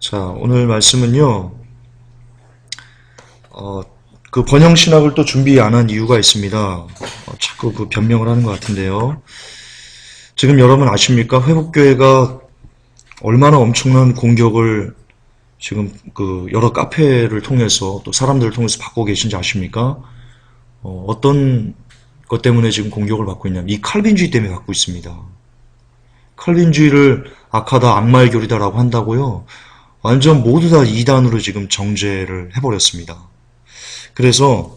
자, 오늘 말씀은요, 그 번영신학을 또 준비 안 한 이유가 있습니다. 자꾸 그 변명을 하는 것 같은데요. 지금 여러분 아십니까? 회복교회가 얼마나 엄청난 공격을 지금 그 여러 카페를 통해서 또 사람들을 통해서 받고 계신지 아십니까? 어떤 것 때문에 지금 공격을 받고 있냐면 이 칼빈주의 때문에 받고 있습니다. 칼빈주의를 악하다, 악마의 교리다라고 한다고요. 완전 모두 다 이단으로 지금 정죄를 해버렸습니다. 그래서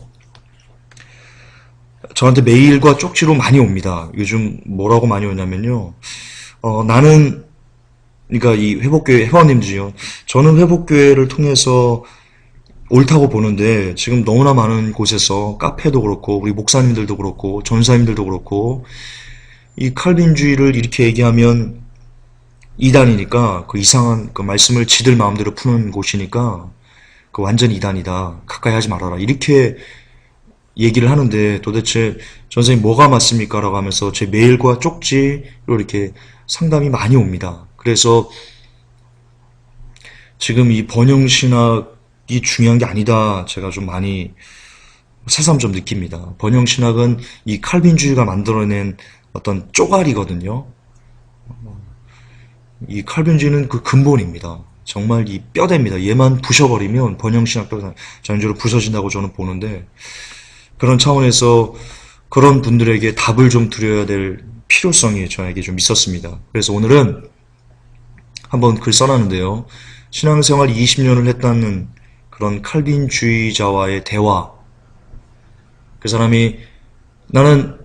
저한테 메일과 쪽지로 많이 옵니다. 요즘 뭐라고 많이 오냐면요. 나는, 그러니까 이 회복교회 회원님들이요. 저는 회복교회를 통해서 옳다고 보는데 지금 너무나 많은 곳에서 카페도 그렇고 우리 목사님들도 그렇고 전사님들도 그렇고 이 칼빈주의를 이렇게 얘기하면 이단이니까 그 이상한 그 말씀을 지들 마음대로 푸는 곳이니까 그 완전 이단이다. 가까이 하지 말아라. 이렇게 얘기를 하는데 도대체 선생님 뭐가 맞습니까? 라고 하면서 제 메일과 쪽지로 이렇게 상담이 많이 옵니다. 그래서 지금 이 번영신학이 중요한 게 아니다. 제가 좀 많이 새삼 좀 느낍니다. 번영신학은 이 칼빈주의가 만들어낸 어떤 쪼가리거든요. 이 칼빈주의는 그 근본입니다. 정말 이 뼈대입니다. 얘만 부셔버리면 번영신학 뼈가 자연적으로 부서진다고 저는 보는데 그런 차원에서 그런 분들에게 답을 좀 드려야 될 필요성이 저에게 좀 있었습니다. 그래서 오늘은 한번 글 써놨는데요. 신앙생활 20년을 했다는 그런 칼빈주의자와의 대화. 그 사람이 나는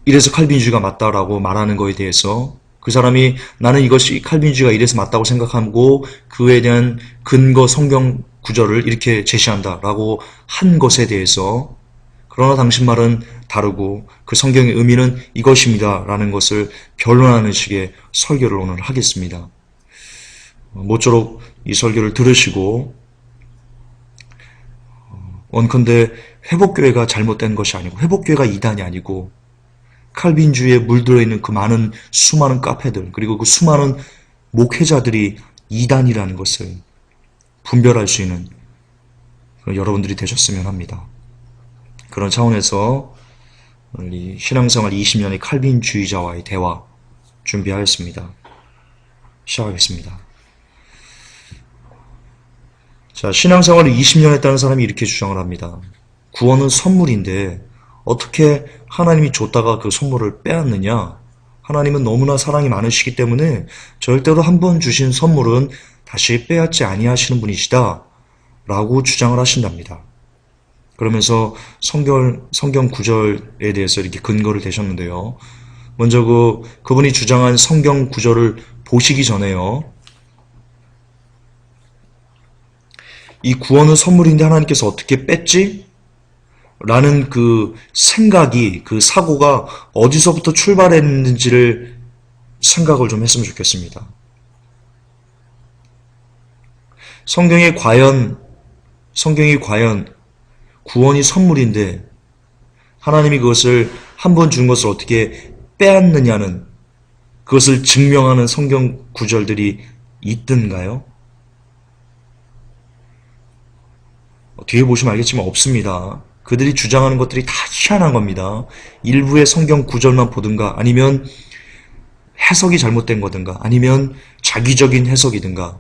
이래서 칼빈주의가 맞다라고 말하는 거에 대해서 그 사람이 나는 이것이 칼빈주의가 이래서 맞다고 생각하고 그에 대한 근거 성경 구절을 이렇게 제시한다라고 한 것에 대해서 그러나 당신 말은 다르고 그 성경의 의미는 이것입니다 라는 것을 변론하는 식의 설교를 오늘 하겠습니다. 모쪼록 이 설교를 들으시고 원컨대 회복교회가 잘못된 것이 아니고 회복교회가 이단이 아니고 칼빈주의에 물들어 있는 그 많은 수많은 카페들 그리고 그 수많은 목회자들이 이단이라는 것을 분별할 수 있는 여러분들이 되셨으면 합니다. 그런 차원에서 이 신앙생활 20년의 칼빈주의자와의 대화 준비하였습니다. 시작하겠습니다. 자, 신앙생활을 20년 했다는 사람이 이렇게 주장을 합니다. 구원은 선물인데 어떻게 하나님이 줬다가 그 선물을 빼앗느냐? 하나님은 너무나 사랑이 많으시기 때문에 절대로 한 번 주신 선물은 다시 빼앗지 아니하시는 분이시다 라고 주장을 하신답니다. 그러면서 성경 구절에 대해서 이렇게 근거를 대셨는데요. 먼저 그분이 주장한 성경 구절을 보시기 전에요. 이 구원은 선물인데 하나님께서 어떻게 뺐지? 라는 그 생각이, 그 사고가 어디서부터 출발했는지를 생각을 좀 했으면 좋겠습니다. 성경이 과연 구원이 선물인데 하나님이 그것을 한 번 준 것을 어떻게 빼앗느냐는 그것을 증명하는 성경 구절들이 있던가요? 뒤에 보시면 알겠지만 없습니다. 그들이 주장하는 것들이 다 희한한 겁니다. 일부의 성경 구절만 보든가 아니면 해석이 잘못된 거든가 아니면 자기적인 해석이든가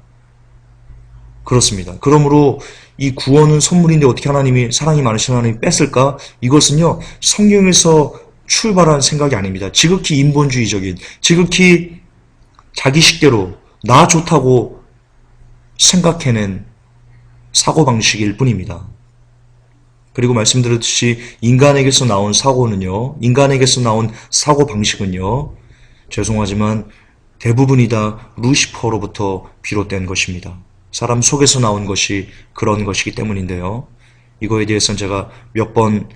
그렇습니다. 그러므로 이 구원은 선물인데 어떻게 하나님이 사랑이 많으신 하나님이 뺐을까? 이것은요 성경에서 출발한 생각이 아닙니다. 지극히 인본주의적인 지극히 자기 식대로 나 좋다고 생각해낸 사고방식일 뿐입니다. 그리고 말씀드렸듯이 인간에게서 나온 사고방식은요 죄송하지만 대부분이 다 루시퍼로부터 비롯된 것입니다. 사람 속에서 나온 것이 그런 것이기 때문인데요. 이거에 대해서는 제가 몇 번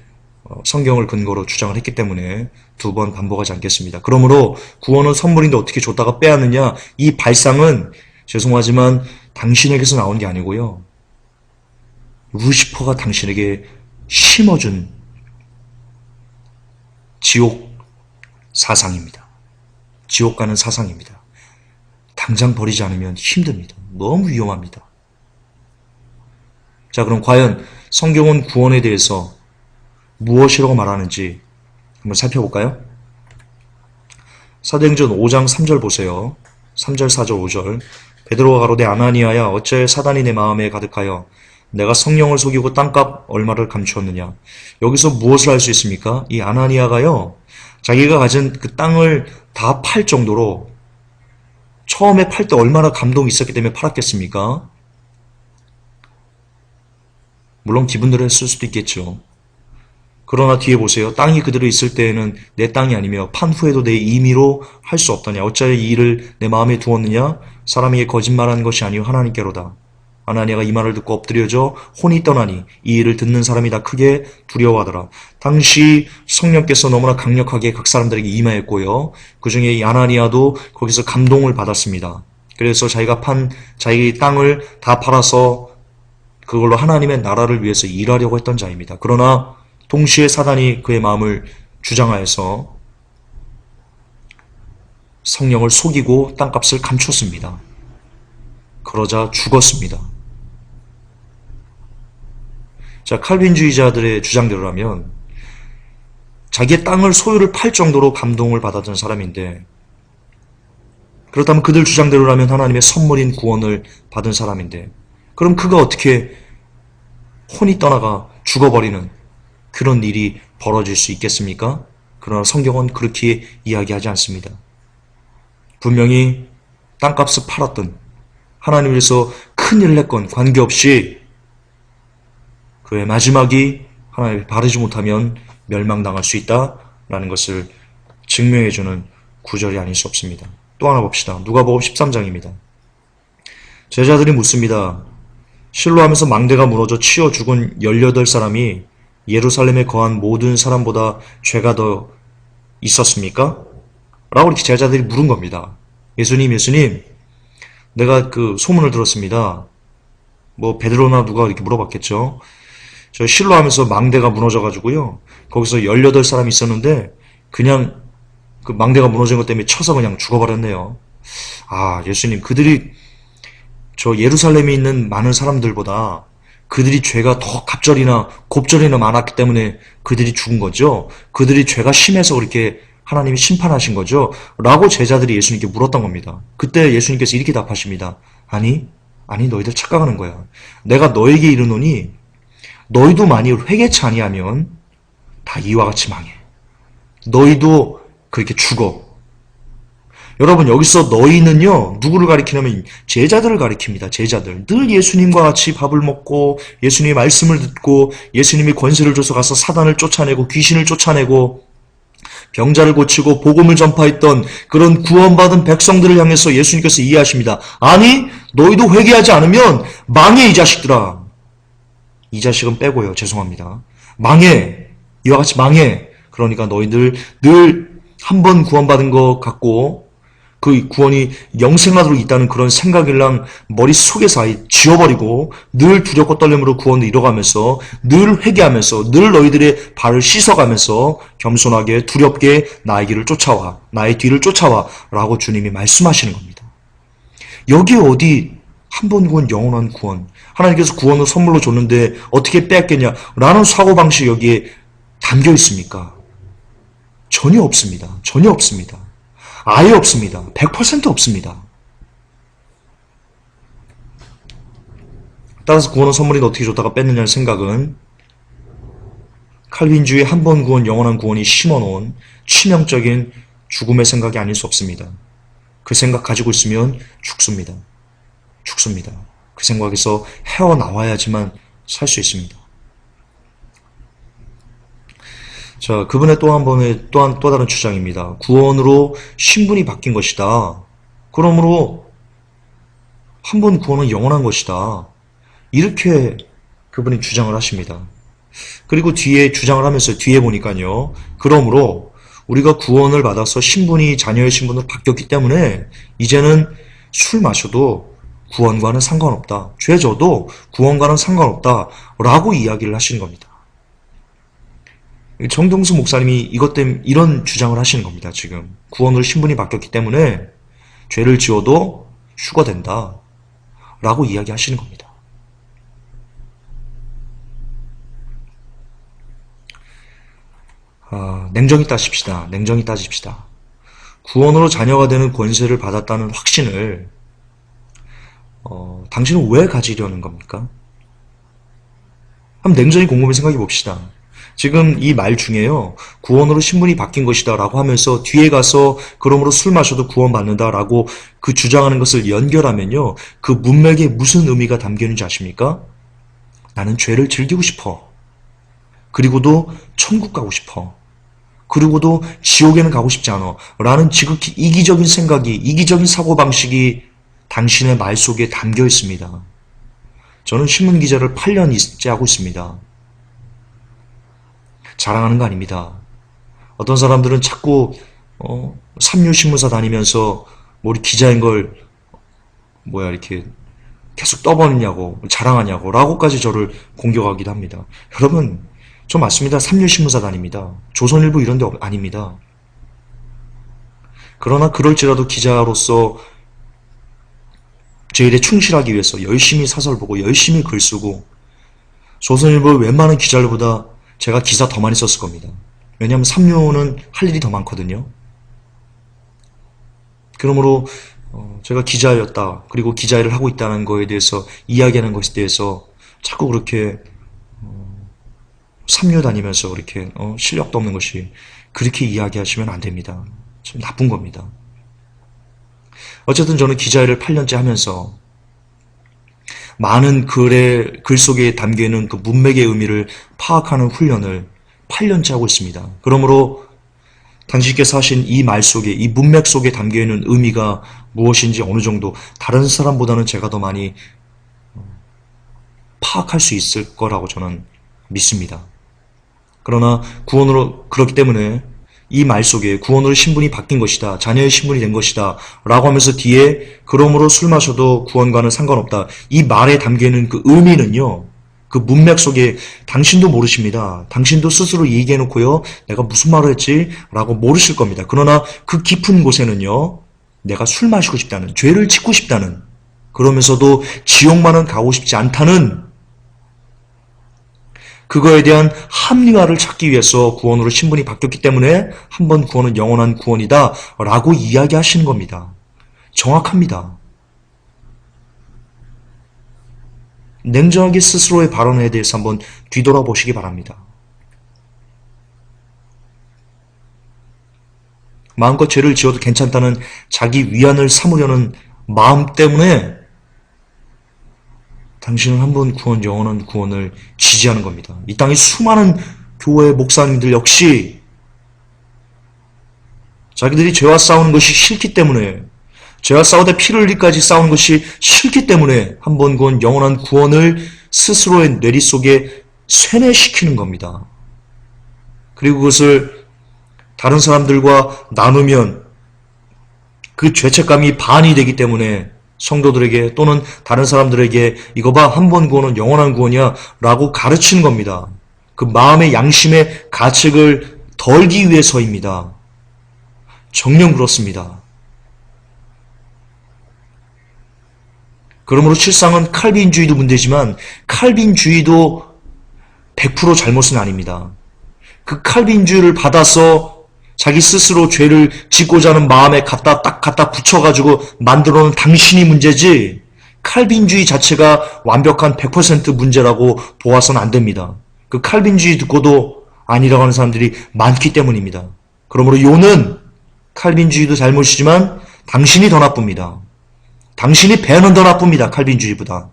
성경을 근거로 주장을 했기 때문에 두 번 반복하지 않겠습니다. 그러므로 구원은 선물인데 어떻게 줬다가 빼앗느냐 이 발상은 죄송하지만 당신에게서 나온 게 아니고요. 루시퍼가 당신에게 심어준 지옥 사상입니다. 지옥 가는 사상입니다. 당장 버리지 않으면 힘듭니다. 너무 위험합니다. 자, 그럼 과연 성경은 구원에 대해서 무엇이라고 말하는지 한번 살펴볼까요? 사도행전 5장 3절 보세요. 3절, 4절, 5절. 베드로가 가로되 아나니아야 어찌하여 사단이 내 마음에 가득하여 내가 성령을 속이고 땅값 얼마를 감추었느냐. 여기서 무엇을 할 수 있습니까? 이 아나니아가요, 자기가 가진 그 땅을 다 팔 정도로 처음에 팔 때 얼마나 감동이 있었기 때문에 팔았겠습니까? 물론 기분대로 했을 수도 있겠죠. 그러나 뒤에 보세요. 땅이 그대로 있을 때에는 내 땅이 아니며 판 후에도 내 임의로 할 수 없더냐. 어찌하여 이 일을 내 마음에 두었느냐. 사람에게 거짓말하는 것이 아니요 하나님께로다. 아나니아가 이 말을 듣고 엎드려져 혼이 떠나니 이 일을 듣는 사람이 다 크게 두려워하더라. 당시 성령께서 너무나 강력하게 각 사람들에게 임하였고요. 그 중에 이 아나니아도 거기서 감동을 받았습니다. 그래서 자기가 판 자기 땅을 다 팔아서 그걸로 하나님의 나라를 위해서 일하려고 했던 자입니다. 그러나 동시에 사단이 그의 마음을 주장하여서 성령을 속이고 땅값을 감췄습니다. 그러자 죽었습니다. 자, 칼빈주의자들의 주장대로라면 자기의 땅을 소유를 팔 정도로 감동을 받았던 사람인데, 그렇다면 그들 주장대로라면 하나님의 선물인 구원을 받은 사람인데, 그럼 그가 어떻게 혼이 떠나가 죽어버리는 그런 일이 벌어질 수 있겠습니까? 그러나 성경은 그렇게 이야기하지 않습니다. 분명히 땅값을 팔았던, 하나님을 위해서 큰 일을 했건 관계없이 그의 마지막이 하나님을 바르지 못하면 멸망당할 수 있다라는 것을 증명해주는 구절이 아닐 수 없습니다. 또 하나 봅시다. 누가복음 13장입니다. 제자들이 묻습니다. 실로하면서 망대가 무너져 치여 죽은 18사람이 예루살렘에 거한 모든 사람보다 죄가 더 있었습니까? 라고 이렇게 제자들이 물은 겁니다. 예수님, 내가 그 소문을 들었습니다. 뭐 베드로나 누가 이렇게 물어봤겠죠. 저 실로하면서 망대가 무너져가지고요. 거기서 18사람이 있었는데 그냥 그 망대가 무너진 것 때문에 쳐서 그냥 죽어버렸네요. 아, 예수님, 그들이 저 예루살렘에 있는 많은 사람들보다 그들이 죄가 더 곱절이나 많았기 때문에 그들이 죽은 거죠. 그들이 죄가 심해서 그렇게 하나님이 심판하신 거죠. 라고 제자들이 예수님께 물었던 겁니다. 그때 예수님께서 이렇게 답하십니다. 아니, 너희들 착각하는 거야. 내가 너에게 이르노니 너희도 만일 회개치 아니하면 다 이와 같이 망해. 너희도 그렇게 죽어. 여러분, 여기서 너희는요, 누구를 가리키냐면 제자들을 가리킵니다. 제자들. 늘 예수님과 같이 밥을 먹고 예수님의 말씀을 듣고 예수님이 권세를 줘서 가서 사단을 쫓아내고 귀신을 쫓아내고 병자를 고치고 복음을 전파했던 그런 구원받은 백성들을 향해서 예수님께서 이해하십니다. 아니, 너희도 회개하지 않으면 망해, 이 자식들아. 이 자식은 빼고요. 죄송합니다. 망해. 이와 같이 망해. 그러니까 너희들 늘 한 번 구원받은 것 같고 그 구원이 영생하도록 있다는 그런 생각이랑 머릿속에서 아예 지워버리고 늘 두렵고 떨림으로 구원을 이뤄가면서 늘 회개하면서 늘 너희들의 발을 씻어가면서 겸손하게 두렵게 나의 길을 쫓아와, 나의 뒤를 쫓아와 라고 주님이 말씀하시는 겁니다. 여기에 어디 한 번 구원, 영원한 구원, 하나님께서 구원을 선물로 줬는데 어떻게 뺏겠냐 라는 사고방식이 여기에 담겨 있습니까? 전혀 없습니다. 전혀 없습니다. 아예 없습니다. 100% 없습니다. 따라서 구원은 선물인데 어떻게 줬다가 뺐느냐는 생각은 칼빈주의 한 번 구원, 영원한 구원이 심어놓은 치명적인 죽음의 생각이 아닐 수 없습니다. 그 생각 가지고 있으면 죽습니다. 죽습니다. 그 생각에서 헤어나와야지만 살 수 있습니다. 자, 그분의 또 다른 주장입니다. 구원으로 신분이 바뀐 것이다. 그러므로 한 번 구원은 영원한 것이다. 이렇게 그분이 주장을 하십니다. 그리고 뒤에 주장을 하면서 뒤에 보니까요. 그러므로 우리가 구원을 받아서 신분이 자녀의 신분으로 바뀌었기 때문에 이제는 술 마셔도 구원과는 상관없다. 죄 져도 구원과는 상관없다. 라고 이야기를 하시는 겁니다. 정동수 목사님이 이것 때문에 이런 주장을 하시는 겁니다. 지금 구원으로 신분이 바뀌었기 때문에 죄를 지어도 추가된다. 라고 이야기하시는 겁니다. 냉정히 따집시다. 냉정히 따집시다. 구원으로 자녀가 되는 권세를 받았다는 확신을 당신은 왜 가지려는 겁니까? 한번 냉정히 곰곰이 생각해 봅시다. 지금 이 말 중에요. 구원으로 신분이 바뀐 것이다 라고 하면서 뒤에 가서 그러므로 술 마셔도 구원받는다 라고 그 주장하는 것을 연결하면요. 그 문맥에 무슨 의미가 담겨 있는지 아십니까? 나는 죄를 즐기고 싶어. 그리고도 천국 가고 싶어. 그리고도 지옥에는 가고 싶지 않아. 라는 지극히 이기적인 생각이, 이기적인 사고방식이 당신의 말 속에 담겨 있습니다. 저는 신문기자를 8년째 하고 있습니다. 자랑하는 거 아닙니다. 어떤 사람들은 자꾸 삼류신문사 다니면서 우리 기자인 걸 이렇게 계속 떠버리냐고 자랑하냐고 라고까지 저를 공격하기도 합니다. 여러분, 저 맞습니다. 삼류신문사 다닙니다. 조선일보 이런 데 아닙니다. 그러나 그럴지라도 기자로서 제 일에 충실하기 위해서 열심히 사설 보고 열심히 글 쓰고 조선일보 웬만한 기자들보다 제가 기사 더 많이 썼을 겁니다. 왜냐하면 삼류는 할 일이 더 많거든요. 그러므로 제가 기자였다. 그리고 기자 일을 하고 있다는 거에 대해서 이야기하는 것에 대해서 자꾸 그렇게 삼류 다니면서 그렇게 실력도 없는 것이 그렇게 이야기하시면 안 됩니다. 참 나쁜 겁니다. 어쨌든 저는 기자 일을 8년째 하면서 많은 글 속에 담겨있는 그 문맥의 의미를 파악하는 훈련을 8년째 하고 있습니다. 그러므로 당신께서 하신 이 말 속에, 이 문맥 속에 담겨있는 의미가 무엇인지 어느 정도 다른 사람보다는 제가 더 많이 파악할 수 있을 거라고 저는 믿습니다. 그러나 그렇기 때문에 이 말 속에 구원으로 신분이 바뀐 것이다. 자녀의 신분이 된 것이다. 라고 하면서 뒤에 그러므로 술 마셔도 구원과는 상관없다. 이 말에 담겨있는 그 의미는요. 그 문맥 속에 당신도 모르십니다. 당신도 스스로 얘기해놓고요. 내가 무슨 말을 했지? 라고 모르실 겁니다. 그러나 그 깊은 곳에는요. 내가 술 마시고 싶다는, 죄를 짓고 싶다는, 그러면서도 지옥만은 가고 싶지 않다는 그거에 대한 합리화를 찾기 위해서 구원으로 신분이 바뀌었기 때문에 한 번 구원은 영원한 구원이다 라고 이야기하시는 겁니다. 정확합니다. 냉정하게 스스로의 발언에 대해서 한번 뒤돌아보시기 바랍니다. 마음껏 죄를 지어도 괜찮다는 자기 위안을 삼으려는 마음 때문에 당신은 한 번 구원, 영원한 구원을 지지하는 겁니다. 이 땅의 수많은 교회 목사님들 역시 자기들이 죄와 싸우는 것이 싫기 때문에, 죄와 싸우다 피를 흘리까지 싸우는 것이 싫기 때문에 한 번 구원, 영원한 구원을 스스로의 뇌리 속에 쇠뇌시키는 겁니다. 그리고 그것을 다른 사람들과 나누면 그 죄책감이 반이 되기 때문에 성도들에게 또는 다른 사람들에게 이거 봐, 한 번 구원은 영원한 구원이야 라고 가르치는 겁니다. 그 마음의 양심의 가책을 덜기 위해서입니다. 정녕 그렇습니다. 그러므로 실상은 칼빈주의도 문제지만 칼빈주의도 100% 잘못은 아닙니다. 그 칼빈주의를 받아서 자기 스스로 죄를 짓고자 하는 마음에 딱 갖다 붙여가지고 만들어 놓은 당신이 문제지 칼빈주의 자체가 완벽한 100% 문제라고 보아서는 안 됩니다. 그 칼빈주의 듣고도 아니라고 하는 사람들이 많기 때문입니다. 그러므로 요는 칼빈주의도 잘못이지만 당신이 더 나쁩니다. 당신이 배는 더 나쁩니다. 칼빈주의보다.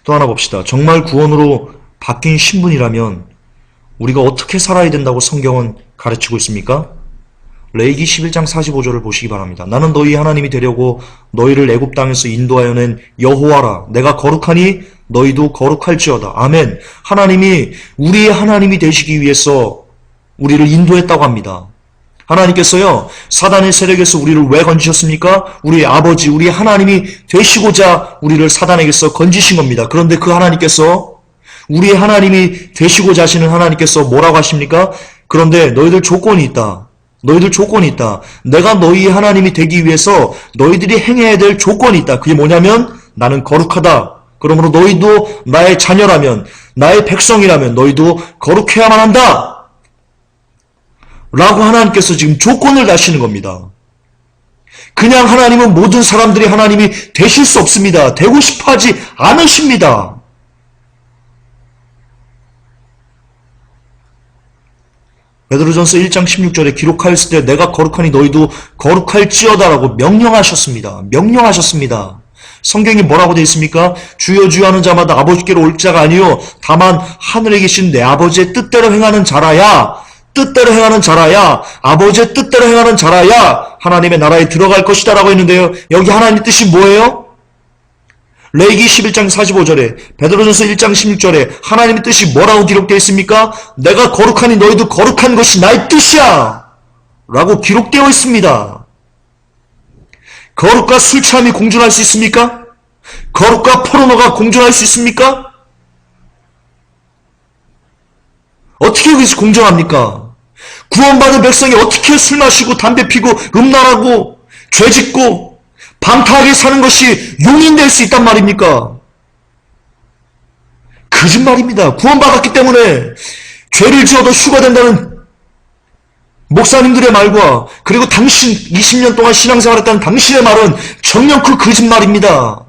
또 하나 봅시다. 정말 구원으로 바뀐 신분이라면 우리가 어떻게 살아야 된다고 성경은 가르치고 있습니까? 레위기 11장 45절을 보시기 바랍니다. 나는 너희 하나님이 되려고 너희를 애굽 땅에서 인도하여 낸 여호와라. 내가 거룩하니 너희도 거룩할지어다. 아멘. 하나님이 우리의 하나님이 되시기 위해서 우리를 인도했다고 합니다. 하나님께서요, 사단의 세력에서 우리를 왜 건지셨습니까? 우리의 아버지, 우리의 하나님이 되시고자 우리를 사단에게서 건지신 겁니다. 그런데 그 하나님께서, 우리의 하나님이 되시고자 하시는 하나님께서 뭐라고 하십니까? 그런데 너희들 조건이 있다. 너희들 조건이 있다. 내가 너희의 하나님이 되기 위해서 너희들이 행해야 될 조건이 있다. 그게 뭐냐면 나는 거룩하다. 그러므로 너희도 나의 자녀라면, 나의 백성이라면 너희도 거룩해야만 한다. 라고 하나님께서 지금 조건을 다시는 겁니다. 그냥 하나님은 모든 사람들이 하나님이 되실 수 없습니다. 되고 싶어 하지 않으십니다. 베드로전서 1장 16절에 기록하였을 때 내가 거룩하니 너희도 거룩할지어다라고 명령하셨습니다. 명령하셨습니다. 성경이 뭐라고 되어 있습니까? 주여 주여 하는 자마다 아버지께로 올 자가 아니요 다만 하늘에 계신 내 아버지의 뜻대로 행하는 자라야, 뜻대로 행하는 자라야, 아버지의 뜻대로 행하는 자라야 하나님의 나라에 들어갈 것이다 라고 했는데요. 여기 하나님의 뜻이 뭐예요? 레위기 11장 45절에, 베드로전서 1장 16절에 하나님의 뜻이 뭐라고 기록되어 있습니까? 내가 거룩하니 너희도 거룩한 것이 나의 뜻이야 라고 기록되어 있습니다. 거룩과 술 취함이 공존할 수 있습니까? 거룩과 포르노가 공존할 수 있습니까? 어떻게 여기서 공존합니까? 구원받은 백성이 어떻게 술 마시고 담배 피고 음란하고 죄짓고 방탕하게 사는 것이 용인될 수 있단 말입니까? 거짓말입니다. 구원받았기 때문에 죄를 지어도 휴가된다는 목사님들의 말과 그리고 당신 20년 동안 신앙생활했다는 당신의 말은 정녕 거짓말입니다.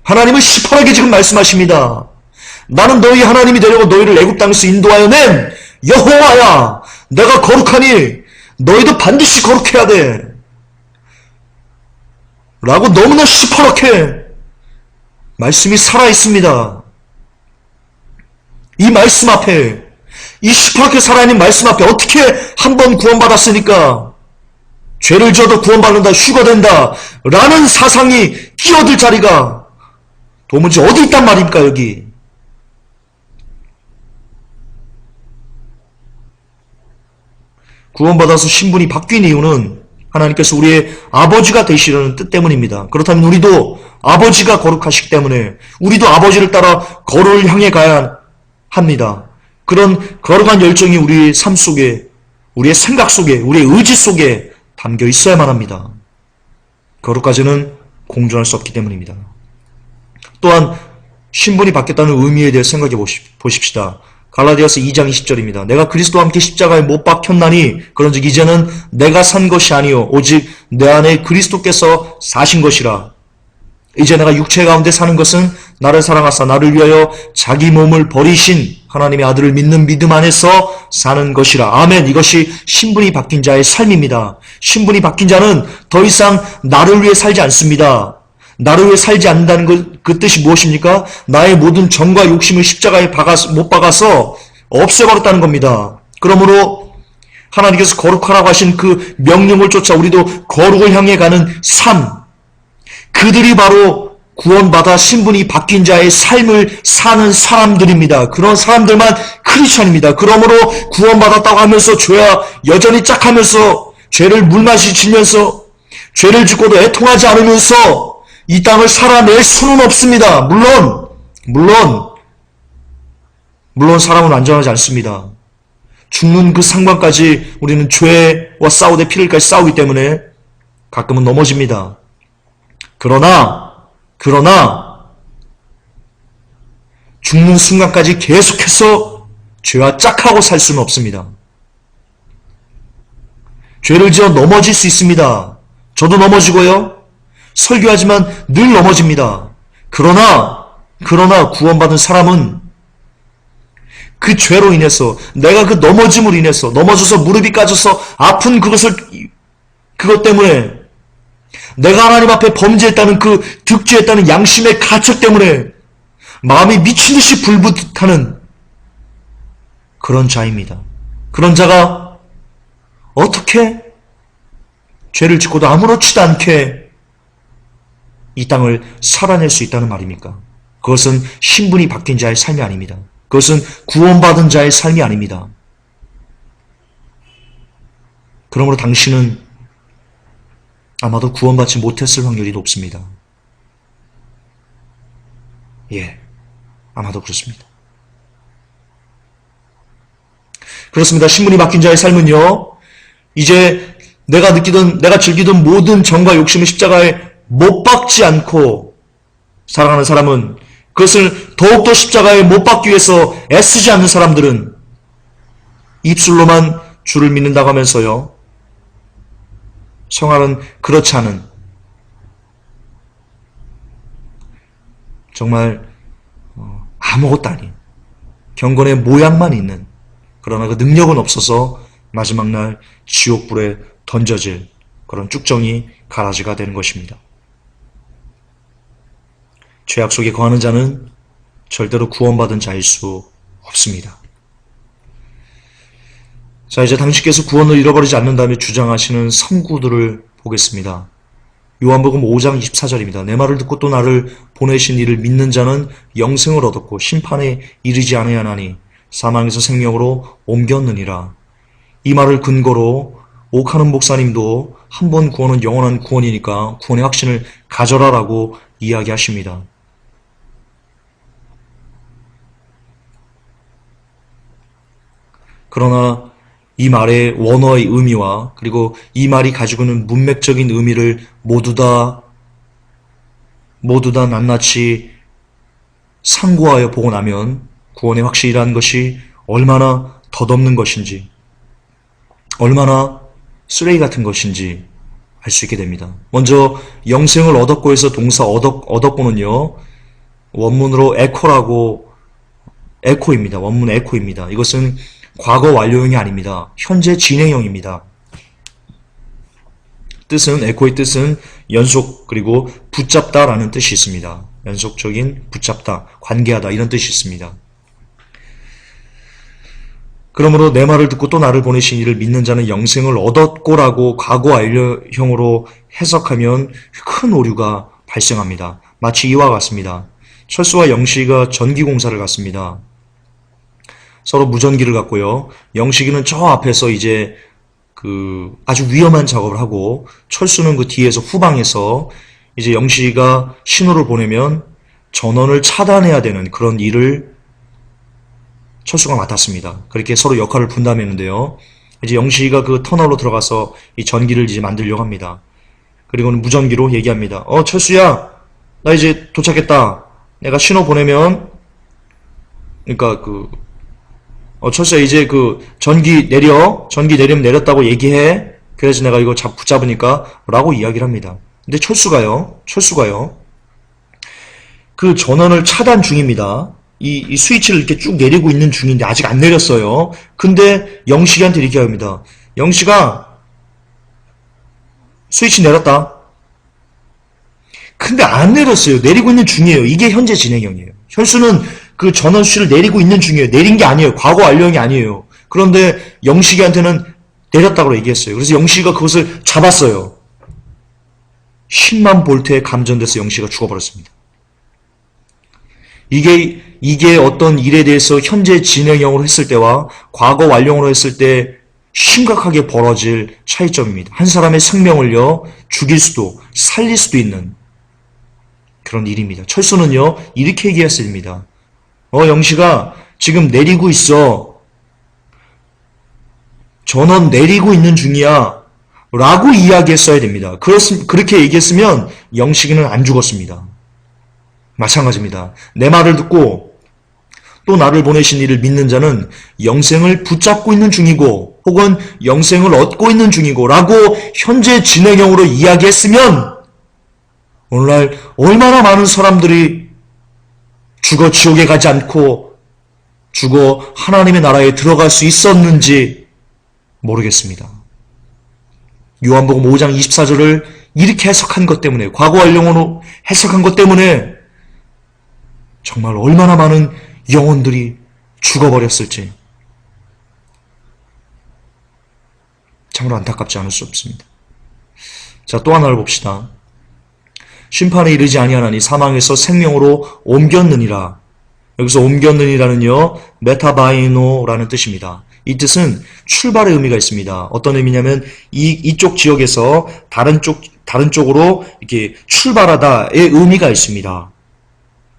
하나님은 시퍼하게 지금 말씀하십니다. 나는 너희 하나님이 되려고 너희를 애굽 땅에서 인도하여 낸 여호와야. 내가 거룩하니 너희도 반드시 거룩해야 돼. 라고 너무나 시퍼렇게 말씀이 살아있습니다. 이 말씀 앞에, 이 시퍼렇게 살아있는 말씀 앞에 어떻게 한 번 구원받았으니까 죄를 지어도 구원받는다, 휴가된다 라는 사상이 끼어들 자리가 도무지 어디 있단 말입니까? 여기 구원받아서 신분이 바뀐 이유는 하나님께서 우리의 아버지가 되시려는 뜻 때문입니다. 그렇다면 우리도 아버지가 거룩하시기 때문에 우리도 아버지를 따라 거룩을 향해 가야 합니다. 그런 거룩한 열정이 우리의 삶 속에, 우리의 생각 속에, 우리의 의지 속에 담겨 있어야만 합니다. 거룩까지는 공존할 수 없기 때문입니다. 또한 신분이 바뀌었다는 의미에 대해 생각해 보십시다. 갈라디아서 2장 20절입니다. 내가 그리스도와 함께 십자가에 못 박혔나니 그런즉 이제는 내가 산 것이 아니요 오직 내 안에 그리스도께서 사신 것이라. 이제 내가 육체 가운데 사는 것은 나를 사랑하사 나를 위하여 자기 몸을 버리신 하나님의 아들을 믿는 믿음 안에서 사는 것이라. 아멘. 이것이 신분이 바뀐 자의 삶입니다. 신분이 바뀐 자는 더 이상 나를 위해 살지 않습니다. 나를 위해 살지 않는다는 그 뜻이 무엇입니까? 나의 모든 정과 욕심을 십자가에 못 박아서 없애버렸다는 겁니다. 그러므로 하나님께서 거룩하라고 하신 그 명령을 쫓아 우리도 거룩을 향해 가는 삶, 그들이 바로 구원받아 신분이 바뀐 자의 삶을 사는 사람들입니다. 그런 사람들만 크리스천입니다. 그러므로 구원받았다고 하면서 죄와 여전히 짝하면서 죄를 물맛이 지면서 죄를 짓고도 애통하지 않으면서 이 땅을 살아낼 수는 없습니다. 물론 사람은 안전하지 않습니다. 죽는 그 상관까지 우리는 죄와 싸우되 피를까지 싸우기 때문에 가끔은 넘어집니다. 그러나 죽는 순간까지 계속해서 죄와 짝하고 살 수는 없습니다. 죄를 지어 넘어질 수 있습니다. 저도 넘어지고요. 설교하지만 늘 넘어집니다. 그러나 구원받은 사람은 그 죄로 인해서, 내가 그 넘어짐으로 인해서, 넘어져서 무릎이 까져서 아픈 그것 때문에, 내가 하나님 앞에 범죄했다는 그 득죄했다는 양심의 가책 때문에 마음이 미친 듯이 불붙하는 그런 자입니다. 그런 자가 어떻게 죄를 짓고도 아무렇지도 않게 이 땅을 살아낼 수 있다는 말입니까? 그것은 신분이 바뀐 자의 삶이 아닙니다. 그것은 구원받은 자의 삶이 아닙니다. 그러므로 당신은 아마도 구원받지 못했을 확률이 높습니다. 아마도 그렇습니다. 그렇습니다. 신분이 바뀐 자의 삶은요, 이제 내가 즐기던 모든 정과 욕심의 십자가에 못 박지 않고 살아가는 사람은, 그것을 더욱더 십자가에 못 박기 위해서 애쓰지 않는 사람들은 입술로만 주를 믿는다고 하면서요, 생활은 그렇지 않은, 정말 아무것도 아닌 경건의 모양만 있는, 그러나 그 능력은 없어서 마지막 날 지옥불에 던져질 그런 쭉정이 가라지가 되는 것입니다. 죄악 속에 거하는 자는 절대로 구원받은 자일 수 없습니다. 자, 이제 당신께서 구원을 잃어버리지 않는다며 주장하시는 선구들을 보겠습니다. 요한복음 5장 24절입니다. 내 말을 듣고 또 나를 보내신 이를 믿는 자는 영생을 얻었고 심판에 이르지 아니하나니 사망에서 생명으로 옮겼느니라. 이 말을 근거로 옥하는 목사님도 한 번 구원은 영원한 구원이니까 구원의 확신을 가져라라고 이야기하십니다. 그러나 이 말의 원어의 의미와 그리고 이 말이 가지고 있는 문맥적인 의미를 모두 다 낱낱이 상고하여 보고 나면 구원의 확신이라는 것이 얼마나 덧없는 것인지, 얼마나 쓰레기 같은 것인지 알 수 있게 됩니다. 먼저 영생을 얻었고에서 동사 얻었고는요, 원문으로 에코입니다. 원문 에코입니다. 이것은 과거 완료형이 아닙니다. 현재 진행형입니다. 에코의 뜻은 연속 그리고 붙잡다라는 뜻이 있습니다. 연속적인 붙잡다, 관계하다 이런 뜻이 있습니다. 그러므로 내 말을 듣고 또 나를 보내신 이를 믿는 자는 영생을 얻었고라고 과거 완료형으로 해석하면 큰 오류가 발생합니다. 마치 이와 같습니다. 철수와 영식이가 전기공사를 갔습니다. 서로 무전기를 갖고요. 영식이는 저 앞에서 이제 아주 위험한 작업을 하고, 철수는 그 뒤에서 후방에서 이제 영식이가 신호를 보내면 전원을 차단해야 되는 그런 일을 철수가 맡았습니다. 그렇게 서로 역할을 분담했는데요. 이제 영식이가 그 터널로 들어가서 이 전기를 이제 만들려고 합니다. 그리고는 무전기로 얘기합니다. 철수야, 나 이제 도착했다. 내가 신호 보내면, 그러니까 철수야, 이제 전기 내리면 내렸다고 얘기해. 그래서 내가 이거 붙잡으니까 라고 이야기를 합니다. 근데 철수가요, 그 전원을 차단 중입니다. 이 스위치를 이렇게 쭉 내리고 있는 중인데 아직 안 내렸어요. 근데 영식이한테 이렇게 합니다. 영식아, 스위치 내렸다. 근데 안 내렸어요. 내리고 있는 중이에요. 이게 현재 진행형이에요. 현수는 그 전원 스위치를 내리고 있는 중이에요. 내린 게 아니에요. 과거 완료형이 아니에요. 그런데 영식이한테는 내렸다고 얘기했어요. 그래서 영식이가 그것을 잡았어요. 10만 볼트에 감전돼서 영식이가 죽어버렸습니다. 이게 어떤 일에 대해서 현재 진행형으로 했을 때와 과거 완료형으로 했을 때 심각하게 벌어질 차이점입니다. 한 사람의 생명을요, 죽일 수도 살릴 수도 있는 그런 일입니다. 철수는요, 이렇게 얘기했습니다. 영식아, 지금 내리고 있어. 전원 내리고 있는 중이야. 라고 이야기했어야 됩니다. 그렇게 얘기했으면 영식이는 안 죽었습니다. 마찬가지입니다. 내 말을 듣고 또 나를 보내신 이를 믿는 자는 영생을 붙잡고 있는 중이고 혹은 영생을 얻고 있는 중이고 라고 현재 진행형으로 이야기했으면 오늘날 얼마나 많은 사람들이 죽어 지옥에 가지 않고 죽어 하나님의 나라에 들어갈 수 있었는지 모르겠습니다. 요한복음 5장 24절을 이렇게 해석한 것 때문에, 과거 완료형으로 해석한 것 때문에 정말 얼마나 많은 영혼들이 죽어버렸을지 참으로 안타깝지 않을 수 없습니다. 자, 또 하나를 봅시다. 심판에 이르지 아니하나니 사망에서 생명으로 옮겼느니라. 여기서 옮겼느니라는요, 메타바이노라는 뜻입니다. 이 뜻은 출발의 의미가 있습니다. 어떤 의미냐면 이쪽 지역에서 다른 쪽으로 이렇게 출발하다의 의미가 있습니다.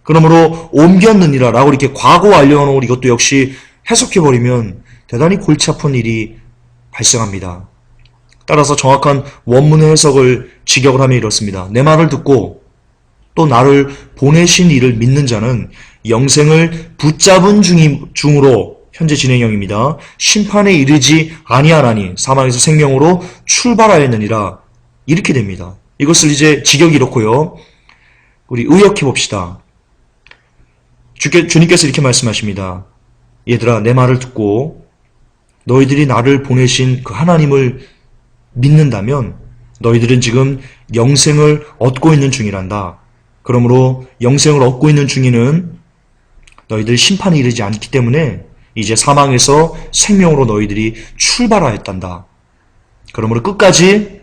그러므로 옮겼느니라 라고 이렇게 과거 완료형으로 이것도 역시 해석해버리면 대단히 골치 아픈 일이 발생합니다. 따라서 정확한 원문의 해석을 직역을 하면 이렇습니다. 내 말을 듣고 또 나를 보내신 이를 믿는 자는 영생을 붙잡은 중으로 현재 진행형입니다. 심판에 이르지 아니하나니 사망에서 생명으로 출발하였느니라. 이렇게 됩니다. 이것을 이제 직역이 이렇고요. 우리 의역해 봅시다. 주님께서 이렇게 말씀하십니다. 얘들아, 내 말을 듣고 너희들이 나를 보내신 그 하나님을 믿는다면 너희들은 지금 영생을 얻고 있는 중이란다. 그러므로 영생을 얻고 있는 중에는 너희들이 심판에 이르지 않기 때문에 이제 사망에서 생명으로 너희들이 출발하였단다. 그러므로 끝까지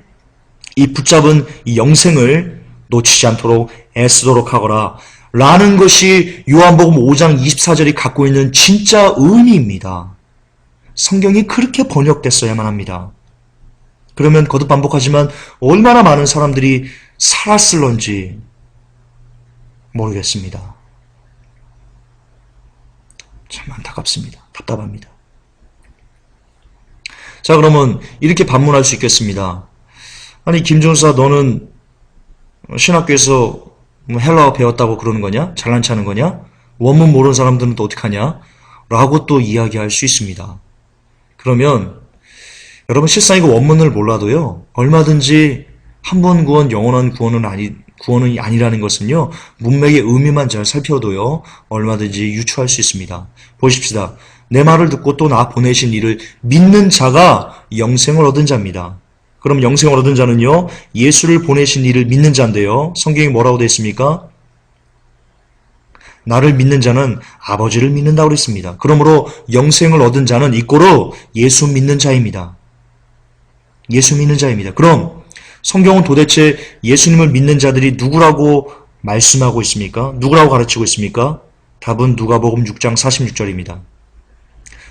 이 붙잡은 이 영생을 놓치지 않도록 애쓰도록 하거라. 라는 것이 요한복음 5장 24절이 갖고 있는 진짜 의미입니다. 성경이 그렇게 번역됐어야만 합니다. 그러면 거듭 반복하지만 얼마나 많은 사람들이 살았을런지 모르겠습니다. 참 안타깝습니다. 답답합니다. 자, 그러면 이렇게 반문할 수 있겠습니다. 아니, 김종사, 너는 신학교에서 헬라어 배웠다고 그러는 거냐? 잘난 체하는 거냐? 원문 모르는 사람들은 또 어떡하냐? 라고 또 이야기할 수 있습니다. 그러면 여러분, 실상 이거 원문을 몰라도요, 얼마든지 한 번 구원, 영원한 구원은 아니라는 것은요, 문맥의 의미만 잘 살펴도요, 얼마든지 유추할 수 있습니다. 보십시다. 내 말을 듣고 또 나 보내신 이를 믿는 자가 영생을 얻은 자입니다. 그럼 영생을 얻은 자는요, 예수를 보내신 이를 믿는 자인데요, 성경이 뭐라고 되어 있습니까? 나를 믿는 자는 아버지를 믿는다고 그랬습니다. 그러므로 영생을 얻은 자는 이꼬로 예수 믿는 자입니다. 예수 믿는 자입니다. 그럼 성경은 도대체 예수님을 믿는 자들이 누구라고 말씀하고 있습니까? 누구라고 가르치고 있습니까? 답은 누가복음 6장 46절입니다.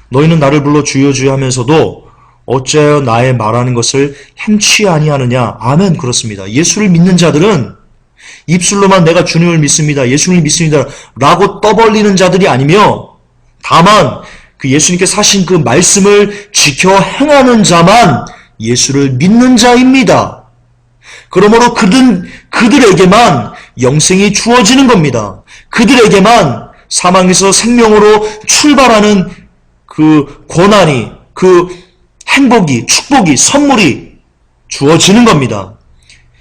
너희는 나를 불러 주여 주여 하면서도 어찌하여 나의 말하는 것을 행치 아니하느냐? 아멘. 그렇습니다. 예수를 믿는 자들은 입술로만 내가 주님을 믿습니다. 예수님을 믿습니다. 라고 떠벌리는 자들이 아니며 다만 그 예수님께서 하신 그 말씀을 지켜 행하는 자만 예수를 믿는 자입니다. 그러므로 그들에게만 영생이 주어지는 겁니다. 그들에게만 사망에서 생명으로 출발하는 그 권한이, 그 행복이, 축복이, 선물이 주어지는 겁니다.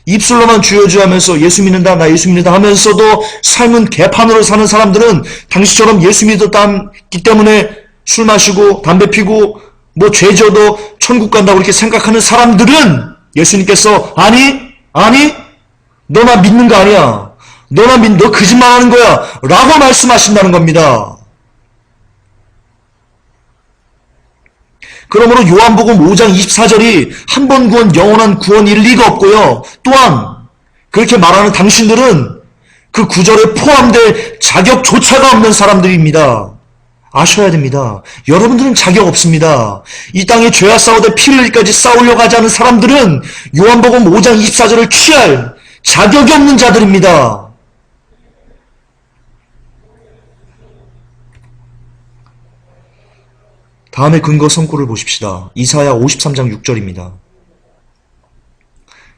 입술로만 주여 주여 하면서 예수 믿는다, 나 예수 믿는다 하면서도 삶은 개판으로 사는 사람들은 당시처럼 예수 믿었기 때문에 술 마시고 담배 피고 뭐 죄져도 천국 간다고 그렇게 생각하는 사람들은 예수님께서 아니 너 나 믿는 거 아니야. 너 거짓말하는 거야 라고 말씀하신다는 겁니다. 그러므로 요한복음 5장 24절이 한 번 구원 영원한 구원일 리가 없고요. 또한 그렇게 말하는 당신들은 그 구절에 포함될 자격조차가 없는 사람들입니다. 아셔야 됩니다. 여러분들은 자격 없습니다. 이 땅에 죄와 싸우되 피를 흘리기까지 싸우려고 하지 않은 사람들은 요한복음 5장 24절을 취할 자격이 없는 자들입니다. 다음에 근거 성구를 보십시다. 이사야 53장 6절입니다.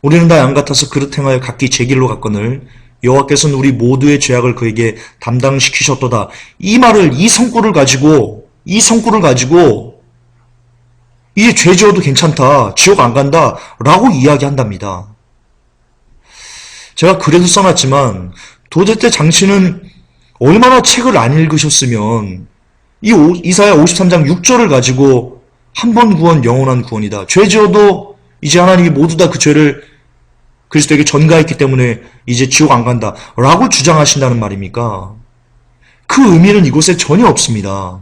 우리는 다 양 같아서 그릇 행하여 각기 제 길로 갔거늘 여호와께서는 우리 모두의 죄악을 그에게 담당시키셨도다. 이 말을, 이 성구를 가지고 이제 죄 지어도 괜찮다, 지옥 안 간다 라고 이야기한답니다. 제가 그래도 써놨지만 도대체 당신은 얼마나 책을 안 읽으셨으면 이사야 53장 6절을 가지고 한 번 구원 영원한 구원이다, 죄 지어도 이제 하나님이 모두 다 그 죄를 그리스도에게 전가했기 때문에 이제 지옥 안 간다 라고 주장하신다는 말입니까? 그 의미는 이곳에 전혀 없습니다.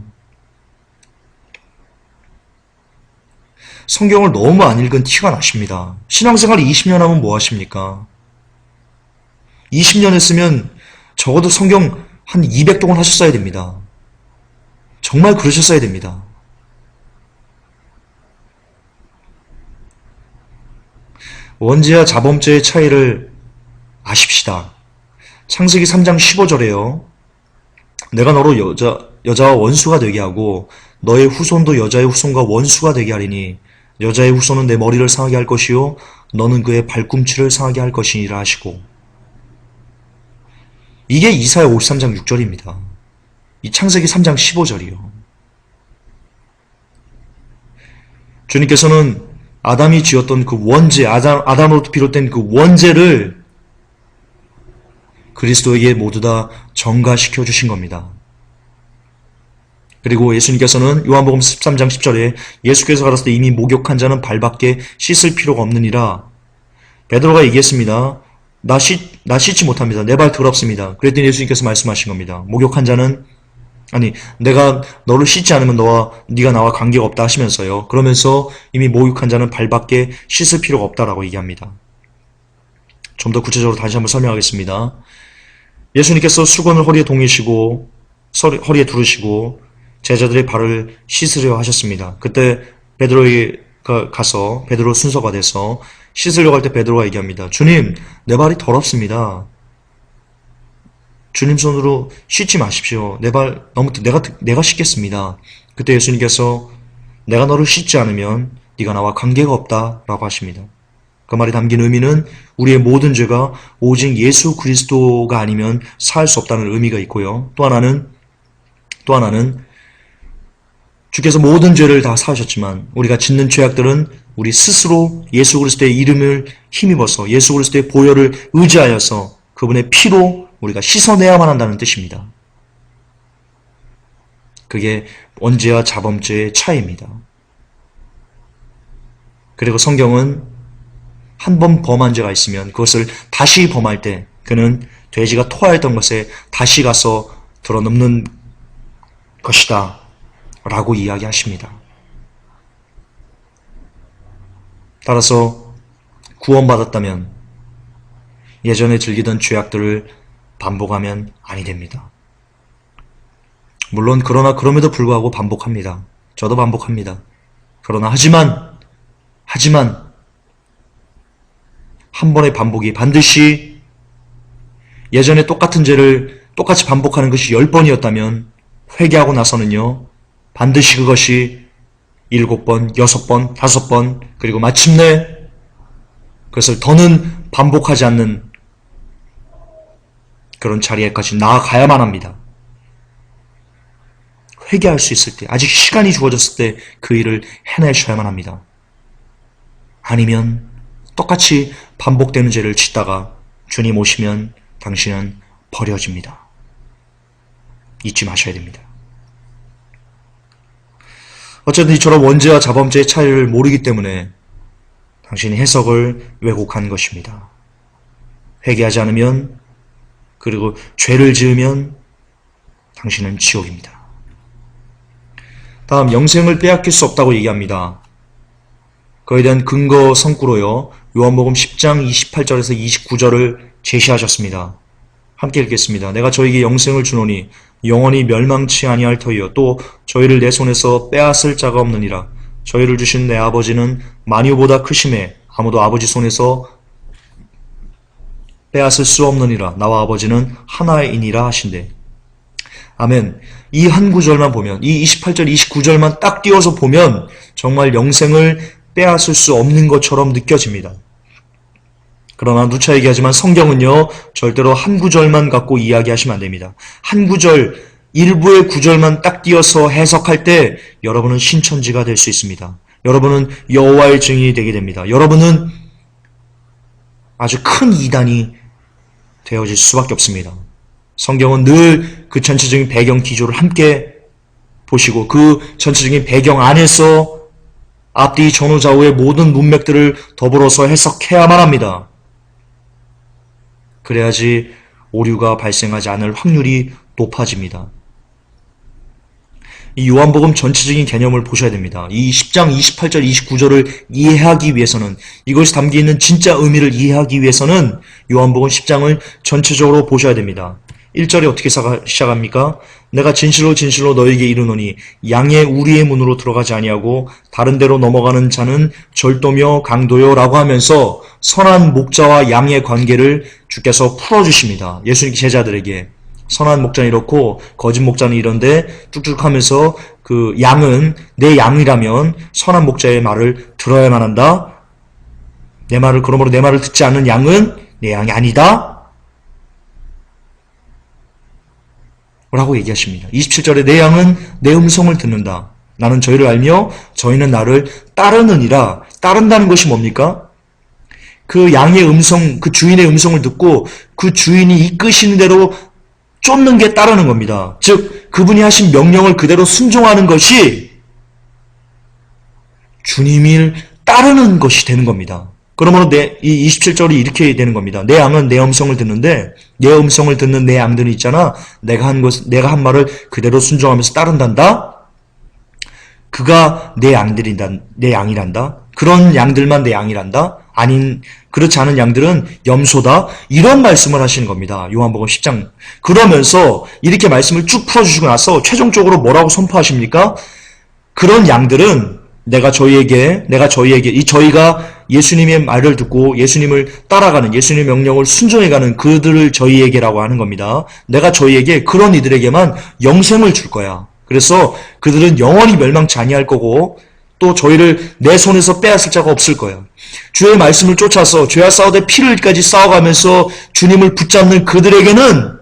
성경을 너무 안 읽은 티가 나십니다. 신앙생활 20년 하면 뭐 하십니까? 20년 했으면 적어도 성경 한 200동을 하셨어야 됩니다. 정말 그러셨어야 됩니다. 원죄와 자범죄의 차이를 아십시다. 창세기 3장 15절에요. 내가 너로 여자와 원수가 되게 하고 너의 후손도 여자의 후손과 원수가 되게 하리니 여자의 후손은 내 머리를 상하게 할 것이요 너는 그의 발꿈치를 상하게 할 것이니라 하시고, 이게 이사야 53장 6절입니다. 이 창세기 3장 15절이요. 주님께서는 아담이 지었던 그 원죄, 아담으로부터 비롯된 그 원죄를 그리스도에게 모두 다 전가시켜 주신 겁니다. 그리고 예수님께서는 요한복음 13장 10절에 예수께서 가라사대 이미 목욕한 자는 발밖에 씻을 필요가 없느니라. 베드로가 얘기했습니다. 나 씻지 못합니다. 내 발 더럽습니다. 그랬더니 예수님께서 말씀하신 겁니다. 목욕한 자는, 내가 너를 씻지 않으면 네가 나와 관계가 없다 하시면서요. 그러면서 이미 목욕한 자는 발밖에 씻을 필요가 없다라고 얘기합니다. 좀 더 구체적으로 다시 한번 설명하겠습니다. 예수님께서 수건을 허리에 동이시고 허리에 두르시고 제자들의 발을 씻으려 하셨습니다. 그때 베드로가 가서 베드로 순서가 돼서 씻으려고 할 때 베드로가 얘기합니다. 주님, 내 발이 더럽습니다. 주님 손으로 씻지 마십시오. 내 발 너무 내가 씻겠습니다. 그때 예수님께서 내가 너를 씻지 않으면 네가 나와 관계가 없다라고 하십니다. 그 말이 담긴 의미는 우리의 모든 죄가 오직 예수 그리스도가 아니면 사할 수 없다는 의미가 있고요. 또 하나는 주께서 모든 죄를 다 사하셨지만 우리가 짓는 죄악들은 우리 스스로 예수 그리스도의 이름을 힘입어서 예수 그리스도의 보혈을 의지하여서 그분의 피로 우리가 씻어내야만 한다는 뜻입니다. 그게 원죄와 자범죄의 차이입니다. 그리고 성경은 한 번 범한 죄가 있으면 그것을 다시 범할 때 그는 돼지가 토하였던 것에 다시 가서 들어눕는 것이다 라고 이야기하십니다. 따라서 구원받았다면 예전에 즐기던 죄악들을 반복하면 아니 됩니다. 물론 그럼에도 불구하고 반복합니다. 저도 반복합니다. 그러나 하지만 한 번의 반복이 반드시 예전에 똑같은 죄를 똑같이 반복하는 것이 10번이었다면 회개하고 나서는요, 반드시 그것이 7번, 6번, 5번, 그리고 마침내 그것을 더는 반복하지 않는 그런 자리에까지 나아가야만 합니다. 회개할 수 있을 때, 아직 시간이 주어졌을 때 그 일을 해내셔야만 합니다. 아니면 똑같이 반복되는 죄를 짓다가 주님 오시면 당신은 버려집니다. 잊지 마셔야 됩니다. 어쨌든 이처럼 원죄와 자범죄의 차이를 모르기 때문에 당신이 해석을 왜곡한 것입니다. 회개하지 않으면, 그리고 죄를 지으면 당신은 지옥입니다. 다음, 영생을 빼앗길 수 없다고 얘기합니다. 그에 대한 근거 성구로요, 요한복음 10장 28절에서 29절을 제시하셨습니다. 함께 읽겠습니다. 내가 저에게 영생을 주노니 영원히 멸망치 아니할 터이요 또 저희를 내 손에서 빼앗을 자가 없느니라. 저희를 주신 내 아버지는 만유보다 크심에 아무도 아버지 손에서 빼앗을 수 없느니라. 나와 아버지는 하나이니라 하신대. 아멘. 이 한 구절만 보면, 이 28절, 29절만 딱 띄워서 보면 정말 영생을 빼앗을 수 없는 것처럼 느껴집니다. 그러나 누차 얘기하지만 성경은요, 절대로 한 구절만 갖고 이야기하시면 안 됩니다. 한 구절, 일부의 구절만 딱 띄어서 해석할 때 여러분은 신천지가 될 수 있습니다. 여러분은 여호와의 증인이 되게 됩니다. 여러분은 아주 큰 이단이 되어질 수밖에 없습니다. 성경은 늘 그 전체적인 배경 기조를 함께 보시고 그 전체적인 배경 안에서 앞뒤 전후 좌우의 모든 문맥들을 더불어서 해석해야만 합니다. 그래야지 오류가 발생하지 않을 확률이 높아집니다. 이 요한복음 전체적인 개념을 보셔야 됩니다. 이 10장 28절 29절을 이해하기 위해서는, 이것이 담겨있는 진짜 의미를 이해하기 위해서는 요한복음 10장을 전체적으로 보셔야 됩니다. 1절이 어떻게 시작합니까? 내가 진실로 진실로 너에게 이르노니 양의 우리의 문으로 들어가지 아니하고 다른 데로 넘어가는 자는 절도며 강도요 라고 하면서 선한 목자와 양의 관계를 주께서 풀어주십니다. 예수님 제자들에게 선한 목자는 이렇고 거짓 목자는 이런데 쭉쭉 하면서 그 양은 내 양이라면 선한 목자의 말을 들어야만 한다. 그러므로 내 말을 듣지 않는 양은 내 양이 아니다. 라고 얘기하십니다. 27절에 내 양은 내 음성을 듣는다. 나는 저희를 알며 저희는 나를 따르느니라. 따른다는 것이 뭡니까? 그 양의 음성, 그 주인의 음성을 듣고 그 주인이 이끄시는 대로 쫓는 게 따르는 겁니다. 즉 그분이 하신 명령을 그대로 순종하는 것이 주님을 따르는 것이 되는 겁니다. 그러므로 이 27절이 이렇게 되는 겁니다. 내 양은 내 음성을 듣는데 내 음성을 듣는 내 양들이 있잖아. 내가 한 말을 그대로 순종하면서 따른단다. 그가 내 양이란다. 그런 양들만 내 양이란다. 그렇지 않은 양들은 염소다. 이런 말씀을 하시는 겁니다. 요한복음 10장. 그러면서 이렇게 말씀을 쭉 풀어주시고 나서 최종적으로 뭐라고 선포하십니까? 그런 양들은 저희가 예수님의 말을 듣고 예수님을 따라가는, 예수님의 명령을 순종해가는 그들을 저희에게라고 하는 겁니다. 내가 저희에게 그런 이들에게만 영생을 줄 거야. 그래서 그들은 영원히 멸망치 아니할 거고 또 저희를 내 손에서 빼앗을 자가 없을 거예요. 주의 말씀을 쫓아서 죄와 싸우되 피를까지 싸워가면서 주님을 붙잡는 그들에게는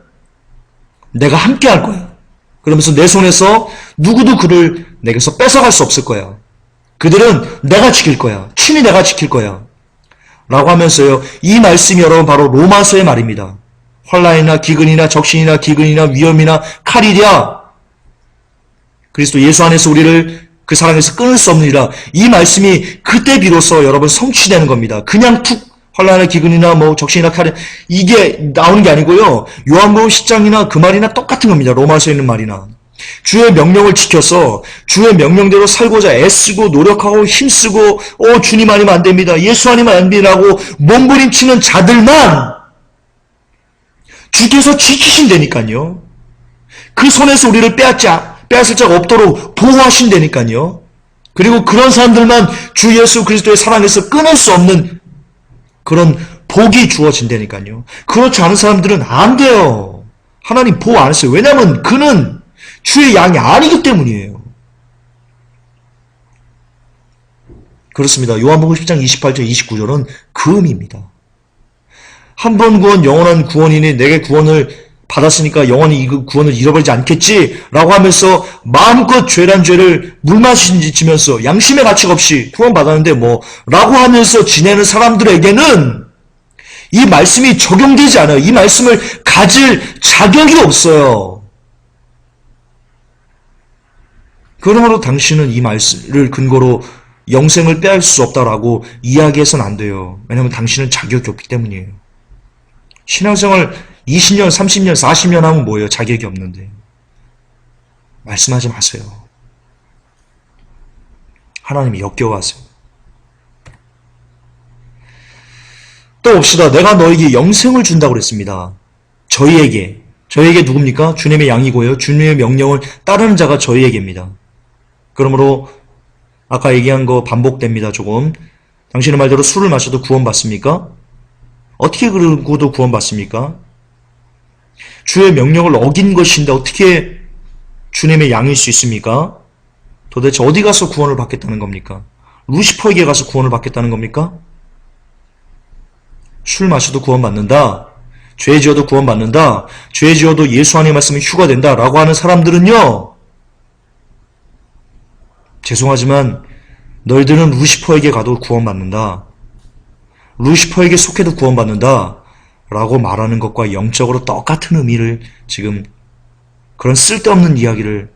내가 함께 할 거야. 그러면서 내 손에서 누구도 그를 내게서 뺏어갈 수 없을 거야. 그들은 내가 지킬 거야. 친히 내가 지킬 거야. 라고 하면서요. 이 말씀이 여러분 바로 로마서의 말입니다. 환난이나 기근이나 적신이나 기근이나 위험이나 칼이랴. 그리스도 예수 안에서 우리를 그 사랑에서 끊을 수 없느니라. 이 말씀이 그때 비로소 여러분 성취되는 겁니다. 그냥 툭 환난이나 기근이나 적신이나 칼이 이게 나오는 게 아니고요. 요한복음 10장이나 그 말이나 똑같은 겁니다. 로마서에 있는 말이나. 주의 명령을 지켜서 주의 명령대로 살고자 애쓰고 노력하고 힘쓰고 주님 아니면 안 됩니다. 예수 아니면 안 됩니다라고 몸부림치는 자들만 주께서 지키신다니까요. 그 손에서 우리를 빼앗을 자가 없도록 보호하신다니까요. 그리고 그런 사람들만 주 예수 그리스도의 사랑에서 끊을 수 없는 그런 복이 주어진다니까요. 그렇지 않은 사람들은 안 돼요. 하나님 보호 안 했어요. 왜냐하면 그는 주의 양이 아니기 때문이에요. 그렇습니다. 요한복음 10장 28절 29절은 그 의미입니다. 한 번 구원 영원한 구원이니 내게 구원을 받았으니까 영원히 이 구원을 잃어버리지 않겠지 라고 하면서 마음껏 죄란 죄를 물마시면서 양심의 가책 없이 구원받았는데 라고 하면서 지내는 사람들에게는 이 말씀이 적용되지 않아요. 이 말씀을 가질 자격이 없어요. 그러므로 당신은 이 말씀을 근거로 영생을 빼앗을 수 없다라고 이야기해서는 안 돼요. 왜냐하면 당신은 자격이 없기 때문이에요. 신앙생활 20년, 30년, 40년 하면 뭐예요? 자격이 없는데. 말씀하지 마세요. 하나님이 역겨워하세요. 또 봅시다. 내가 너에게 영생을 준다고 그랬습니다. 저희에게 누굽니까? 주님의 양이고요. 주님의 명령을 따르는 자가 저희에게입니다. 그러므로 아까 얘기한 거 반복됩니다. 조금. 당신의 말대로 술을 마셔도 구원받습니까? 어떻게 그러고도 구원받습니까? 주의 명령을 어긴 것인데 어떻게 주님의 양일 수 있습니까? 도대체 어디 가서 구원을 받겠다는 겁니까? 루시퍼에게 가서 구원을 받겠다는 겁니까? 술 마셔도 구원받는다. 죄 지어도 구원받는다. 죄 지어도 예수 안에 말씀이 휴가 된다. 라고 하는 사람들은요. 죄송하지만 너희들은 루시퍼에게 가도 구원받는다. 루시퍼에게 속해도 구원받는다. 라고 말하는 것과 영적으로 똑같은 의미를 지금 그런 쓸데없는 이야기를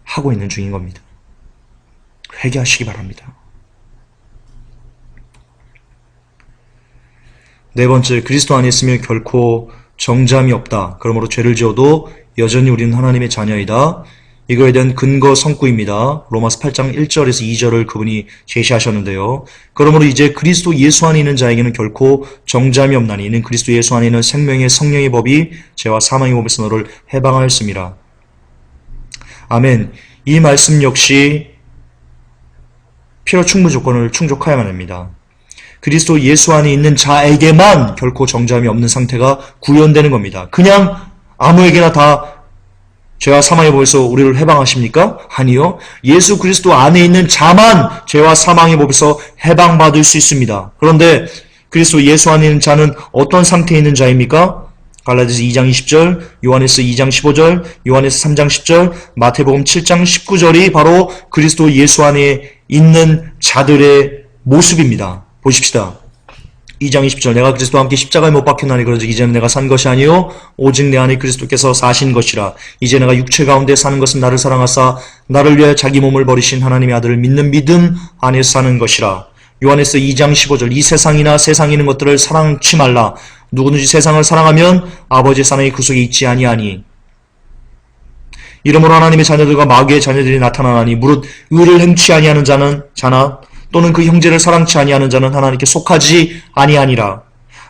하고 있는 중인 겁니다. 회개하시기 바랍니다. 네 번째, 그리스도 안에 있으면 결코 정죄함이 없다. 그러므로 죄를 지어도 여전히 우리는 하나님의 자녀이다. 이거에 대한 근거 성구입니다. 로마서 8장 1절에서 2절을 그분이 제시하셨는데요. 그러므로 이제 그리스도 예수 안에 있는 자에게는 결코 정죄함이 없나니 이는 그리스도 예수 안에 있는 생명의 성령의 법이 죄와 사망의 법에서 너를 해방하였습니다. 아멘. 이 말씀 역시 필요 충분 조건을 충족하여야만 합니다. 그리스도 예수 안에 있는 자에게만 결코 정죄함이 없는 상태가 구현되는 겁니다. 그냥 아무에게나 다 죄와 사망의 법에서 우리를 해방하십니까? 아니요. 예수 그리스도 안에 있는 자만 죄와 사망의 법에서 해방받을 수 있습니다. 그런데 그리스도 예수 안에 있는 자는 어떤 상태에 있는 자입니까? 갈라디아서 2장 20절, 요한에서 2장 15절, 요한에서 3장 10절, 마태복음 7장 19절이 바로 그리스도 예수 안에 있는 자들의 모습입니다. 보십시다. 2장 20절, 내가 그리스도와 함께 십자가에 못 박혔나니 그러즉 이제는 내가 산 것이 아니요 오직 내 안에 그리스도께서 사신 것이라. 이제 내가 육체 가운데 사는 것은 나를 사랑하사 나를 위하여 자기 몸을 버리신 하나님의 아들을 믿는 믿음 안에서 사는 것이라. 요한에서 2장 15절, 이 세상이나 세상에 있는 것들을 사랑치 말라. 누구든지 세상을 사랑하면 아버지의 사랑이 그 속에 있지 아니하니. 이러므로 하나님의 자녀들과 마귀의 자녀들이 나타나나니 무릇 의를 행치 아니하는 자나 또는 그 형제를 사랑치 아니하는 자는 하나님께 속하지 아니하니라.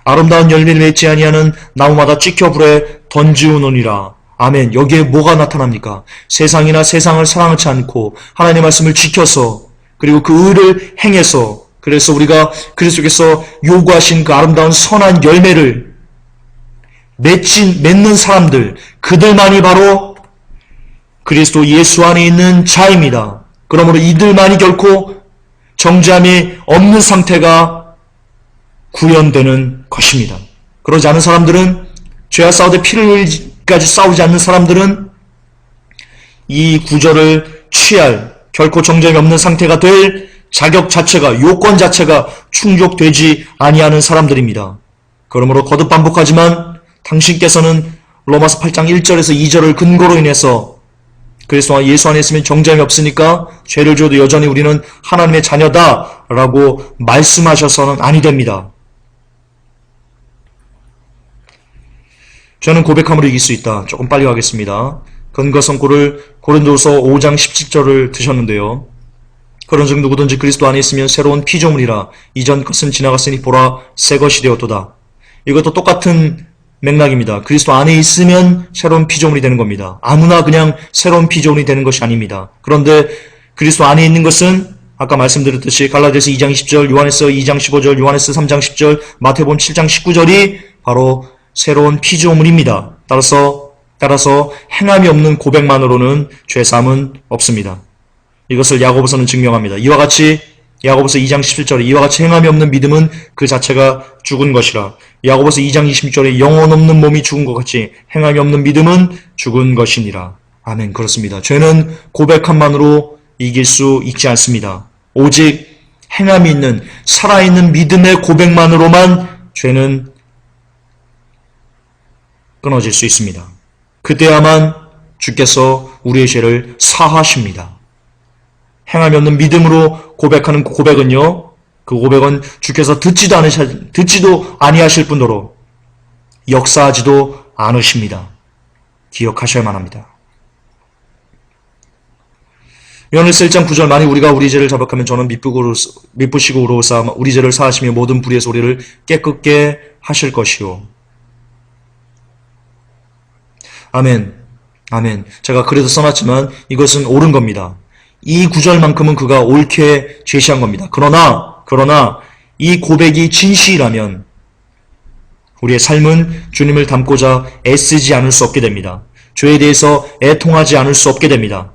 아름다운 열매를 맺지 아니하는 나무마다 찍혀 불에 던지우느니라. 아멘. 여기에 뭐가 나타납니까? 세상이나 세상을 사랑하지 않고 하나님의 말씀을 지켜서 그리고 그 의를 행해서 그래서 우리가 그리스도께서 요구하신 그 아름다운 선한 열매를 맺는 사람들, 그들만이 바로 그리스도 예수 안에 있는 자입니다. 그러므로 이들만이 결코 정죄함이 없는 상태가 구현되는 것입니다. 그러지 않은 사람들은, 죄와 싸우되 피를 흘리기까지 싸우지 않는 사람들은 이 구절을 취할, 결코 정죄함이 없는 상태가 될 자격 자체가, 요건 자체가 충족되지 아니하는 사람들입니다. 그러므로 거듭 반복하지만 당신께서는 로마서 8장 1절에서 2절을 근거로 인해서 그리스도와 예수 안에 있으면 정죄함이 없으니까 죄를 지어도 여전히 우리는 하나님의 자녀다라고 말씀하셔서는 아니 됩니다. 저는 고백함으로 이길 수 있다. 조금 빨리 가겠습니다. 근거 선고를 고린도서 5장 17절을 드셨는데요. 그런즉 누구든지 그리스도 안에 있으면 새로운 피조물이라. 이전 것은 지나갔으니 보라 새 것이 되었도다. 이것도 똑같은 맥락입니다. 그리스도 안에 있으면 새로운 피조물이 되는 겁니다. 아무나 그냥 새로운 피조물이 되는 것이 아닙니다. 그런데 그리스도 안에 있는 것은 아까 말씀드렸듯이 갈라디아서 2장 20절, 요한에서 2장 15절, 요한에서 3장 10절, 마태복음 7장 19절이 바로 새로운 피조물입니다. 따라서 행함이 없는 고백만으로는 죄사함은 없습니다. 이것을 야고보서는 증명합니다. 이와 같이 야고보서 2장 17절에 이와 같이 행함이 없는 믿음은 그 자체가 죽은 것이라. 야고보서 2장 26절에 영혼 없는 몸이 죽은 것 같이 행함이 없는 믿음은 죽은 것이니라. 아멘. 그렇습니다. 죄는 고백함만으로 이길 수 있지 않습니다. 오직 행함이 있는 살아있는 믿음의 고백만으로만 죄는 끊어질 수 있습니다. 그때야만 주께서 우리의 죄를 사하십니다. 행함이 없는 믿음으로 고백하는 고백은요, 그 고백은 주께서 듣지도 아니하실 뿐더러 역사하지도 않으십니다. 기억하셔야만 합니다. 요한일서 1장 9절, 만일 우리가 우리 죄를 자백하면 저는 미쁘시고 의로우사 우리 죄를 사하시며 모든 불의에서 우리를 깨끗게 하실 것이요. 아멘. 아멘. 제가 그래도 써놨지만 이것은 옳은 겁니다. 이 구절만큼은 그가 옳게 제시한 겁니다. 그러나 이 고백이 진실이라면 우리의 삶은 주님을 닮고자 애쓰지 않을 수 없게 됩니다. 죄에 대해서 애통하지 않을 수 없게 됩니다.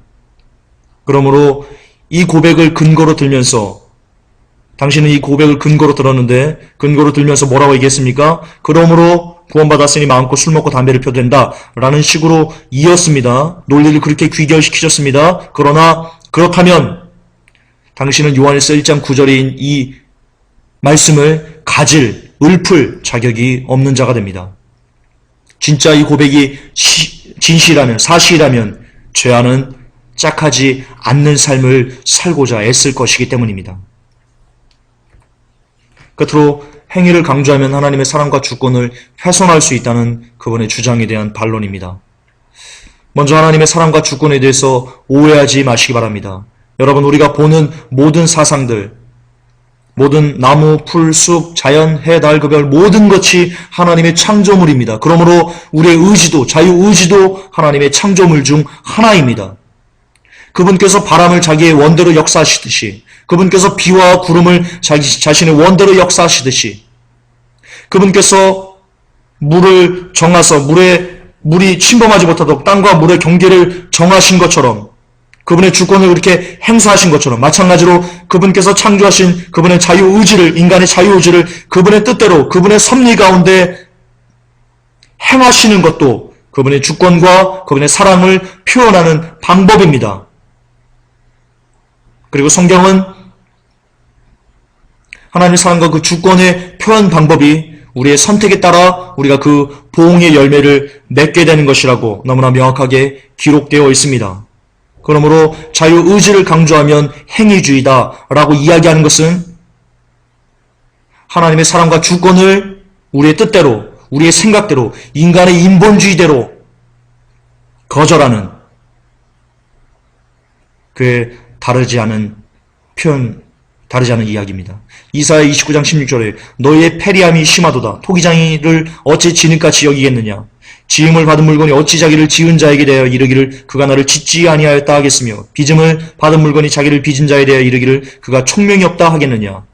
그러므로 이 고백을 근거로 들면서 당신은 이 고백을 근거로 들었는데 근거로 들면서 뭐라고 얘기했습니까? 그러므로 구원받았으니 마음껏 술 먹고 담배를 펴도 된다 라는 식으로 이었습니다. 논리를 그렇게 귀결시키셨습니다. 그러나 그렇다면 당신은 요한일서 1장 9절인 이 말씀을 읊을 자격이 없는 자가 됩니다. 진짜 이 고백이 진실이라면, 사실이라면 죄와는 짝하지 않는 삶을 살고자 애쓸 것이기 때문입니다. 끝으로 행위를 강조하면 하나님의 사랑과 주권을 훼손할 수 있다는 그분의 주장에 대한 반론입니다. 먼저 하나님의 사랑과 주권에 대해서 오해하지 마시기 바랍니다. 여러분, 우리가 보는 모든 사상들, 모든 나무, 풀, 숲, 자연, 해, 달, 그 별 모든 것이 하나님의 창조물입니다. 그러므로 우리의 의지도, 자유의지도 하나님의 창조물 중 하나입니다. 그분께서 바람을 자기의 원대로 역사하시듯이, 그분께서 비와 구름을 자신의 원대로 역사하시듯이, 그분께서 물을 정하서 물의 물이 침범하지 못하도록 땅과 물의 경계를 정하신 것처럼, 그분의 주권을 그렇게 행사하신 것처럼, 마찬가지로 그분께서 창조하신 그분의 자유의지를, 인간의 자유의지를 그분의 뜻대로, 그분의 섭리 가운데 행하시는 것도 그분의 주권과 그분의 사랑을 표현하는 방법입니다. 그리고 성경은 하나님의 사랑과 그 주권의 표현 방법이 우리의 선택에 따라 우리가 그 보응의 열매를 맺게 되는 것이라고 너무나 명확하게 기록되어 있습니다. 그러므로 자유의지를 강조하면 행위주의다라고 이야기하는 것은 하나님의 사랑과 주권을 우리의 뜻대로, 우리의 생각대로, 인간의 인본주의대로 거절하는, 그에 다르지 않은 표현, 다르지 않은 이야기입니다. 이사야 29장 16절에 너희의 패리함이 심하도다. 토기장이를 어찌 지능같이 여기겠느냐. 지음을 받은 물건이 어찌 자기를 지은 자에게 대하여 이르기를 그가 나를 짓지 아니하였다 하겠으며, 빚음을 받은 물건이 자기를 빚은 자에 대하여 이르기를 그가 총명이 없다 하겠느냐.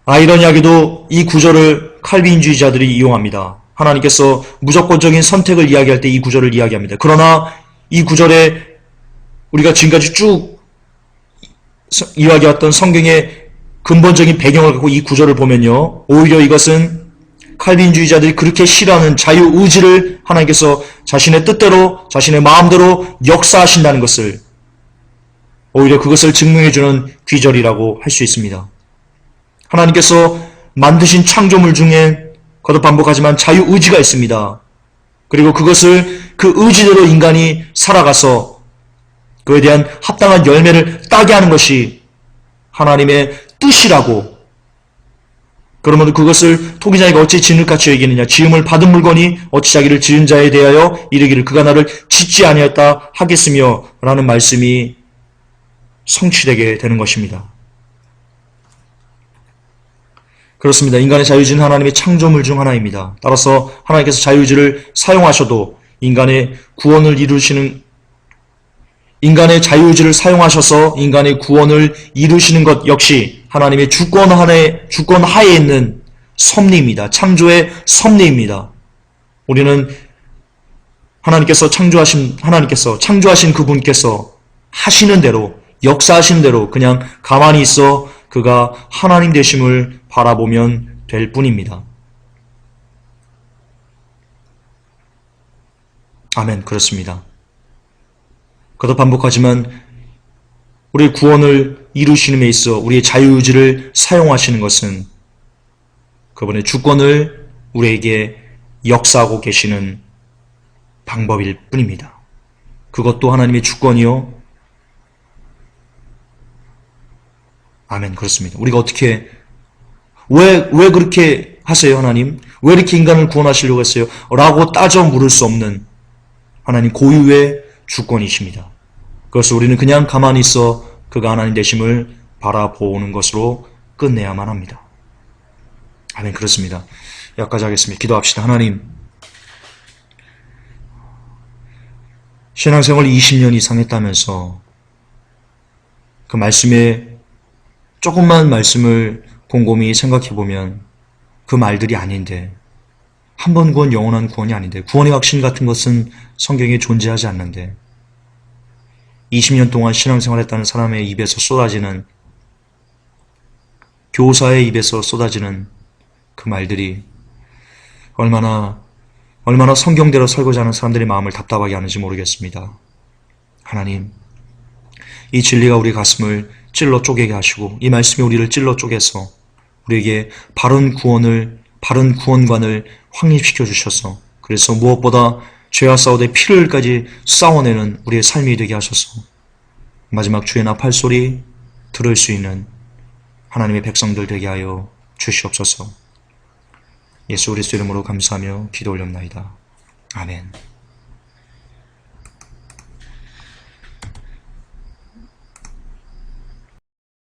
아이러니하게도 이 구절을 칼빈주의자들이 이용합니다. 하나님께서 무조건적인 선택을 이야기할 때 이 구절을 이야기합니다. 그러나 이 구절에 우리가 지금까지 쭉 이야기했던 성경의 근본적인 배경을 갖고 이 구절을 보면요, 오히려 이것은 칼빈주의자들이 그렇게 싫어하는 자유의지를 하나님께서 자신의 뜻대로, 자신의 마음대로 역사하신다는 것을, 오히려 그것을 증명해주는 귀절이라고 할 수 있습니다. 하나님께서 만드신 창조물 중에 거듭 반복하지만 자유의지가 있습니다. 그리고 그것을 그 의지대로 인간이 살아가서 그에 대한 합당한 열매를 따게 하는 것이 하나님의 뜻이라고. 그러면 그것을 토기장이가 어찌 지능같이 여기느냐. 지음을 받은 물건이 어찌 자기를 지은 자에 대하여 이르기를 그가 나를 짓지 아니하였다 하겠으며 라는 말씀이 성취되게 되는 것입니다. 그렇습니다. 인간의 자유의지는 하나님의 창조물 중 하나입니다. 따라서 하나님께서 자유의지를 사용하셔도 인간의 구원을 이루시는, 인간의 자유의지를 사용하셔서 인간의 구원을 이루시는 것 역시 하나님의 주권 하에 있는 섭리입니다. 창조의 섭리입니다. 우리는 하나님께서 창조하신 그분께서 하시는 대로, 역사하시는 대로 그냥 가만히 있어 그가 하나님 되심을 바라보면 될 뿐입니다. 아멘. 그렇습니다. 거듭 반복하지만 우리의 구원을 이루시는 데 있어 우리의 자유의지를 사용하시는 것은 그분의 주권을 우리에게 역사하고 계시는 방법일 뿐입니다. 그것도 하나님의 주권이요. 아멘. 그렇습니다. 우리가 어떻게, 왜 그렇게 하세요, 하나님? 왜 이렇게 인간을 구원하시려고 했어요? 라고 따져 물을 수 없는 하나님 고유의 주권이십니다. 그것을 우리는 그냥 가만히 있어 그가 하나님 되심을 바라보는 것으로 끝내야만 합니다. 아멘. 그렇습니다. 여기까지 하겠습니다. 기도합시다. 하나님, 신앙생활 20년 이상 했다면서 그 말씀에 조금만 말씀을 곰곰이 생각해보면 그 말들이 아닌데, 한 번 구원 영원한 구원이 아닌데, 구원의 확신 같은 것은 성경에 존재하지 않는데, 20년 동안 신앙생활 했다는 사람의 입에서 쏟아지는, 교사의 입에서 쏟아지는 그 말들이 얼마나 성경대로 설거지 하는 사람들의 마음을 답답하게 하는지 모르겠습니다. 하나님, 이 진리가 우리 가슴을 찔러 쪼개게 하시고 이 말씀이 우리를 찔러 쪼개서 우리에게 바른 구원관을 확립시켜 주셔서, 그래서 무엇보다 죄와 싸우되 피를까지 싸워내는 우리의 삶이 되게 하셔서 마지막 주의 나 팔소리 들을 수 있는 하나님의 백성들 되게 하여 주시옵소서. 예수 그리스도 이름으로 감사하며 기도 올렸나이다. 아멘.